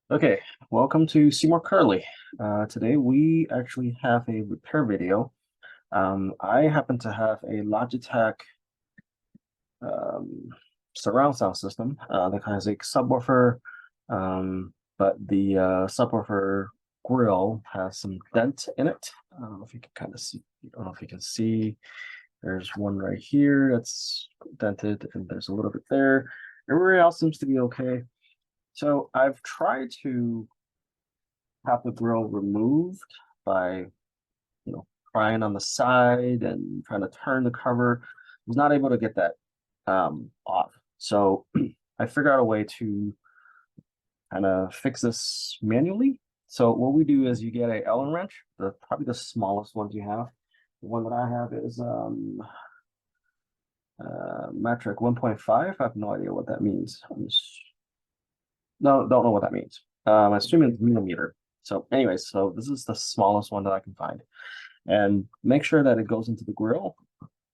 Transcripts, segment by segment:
Okay, welcome to Seymour Curley. Today we actually have a repair video. I happen to have a Logitech um, surround sound system that has a subwoofer, but the subwoofer grill has some dent in it. I don't know if you can kind of see. I don't know if you can see. There's one right here that's dented, and there's a little bit there. Everywhere else seems to be okay. So I've tried to have the grill removed by, prying on the side and trying to turn the cover. I was not able to get that off. So I figured out a way to kind of fix this manually. So what we do is you get a Allen wrench, probably the smallest ones you have. The one that I have is metric 1.5. I have no idea what that means. No, don't know what that means. I assume it's millimeter. So anyways, so this is the smallest one that I can find. And make sure that it goes into the grill,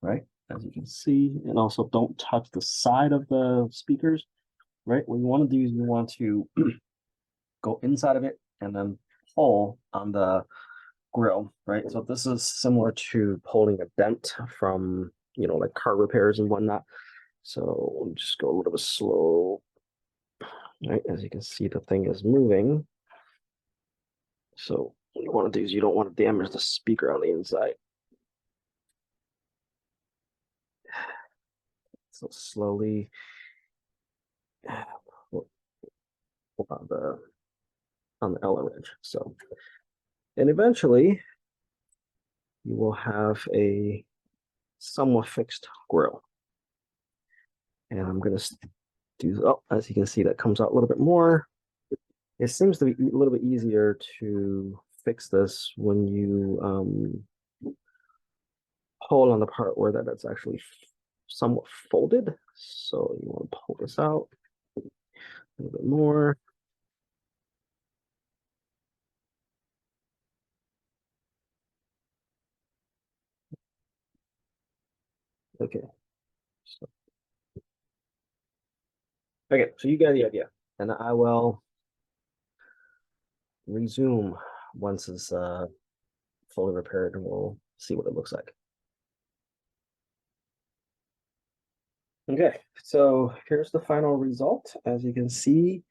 right? As you can see, and also don't touch the side of the speakers, right? What you want to do is you want to go inside of it and then pull on the grill, right? So this is similar to pulling a dent from, like car repairs and whatnot. So we'll just go a little bit slow, right? As you can see, the thing is moving. So what you want to do is you don't want to damage the speaker on the inside. So slowly pull on the Allen wrench. So, and eventually you will have a somewhat fixed grill. And I'm going to do, oh, as you can see, that comes out a little bit more. It seems to be a little bit easier to fix this when you pull on the part where that's actually somewhat folded. So you want to pull this out a little bit more. Okay. So, okay, so you get the idea. And I will resume once it's fully repaired, and we'll see what it looks like. Okay, so here's the final result. As you can see,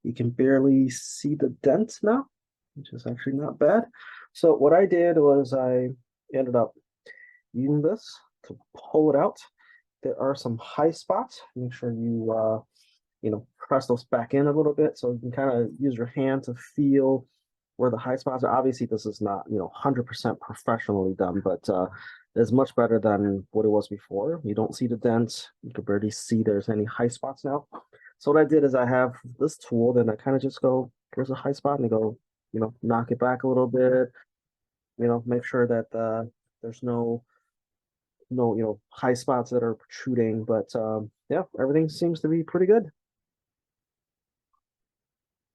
you can barely see the dent now, which is actually not bad. So what I did was I ended up using this to pull it out. There are some high spots. Make sure you press those back in a little bit so you can kind of use your hand to feel where the high spots are. Obviously, this is not 100% professionally done, but it's much better than what it was before. You don't see the dents. You can barely see there's any high spots now. So what I did is I have this tool, then I kind of just go, here's a high spot, and I go, knock it back a little bit. Make sure that there's no high spots that are protruding. But yeah, everything seems to be pretty good.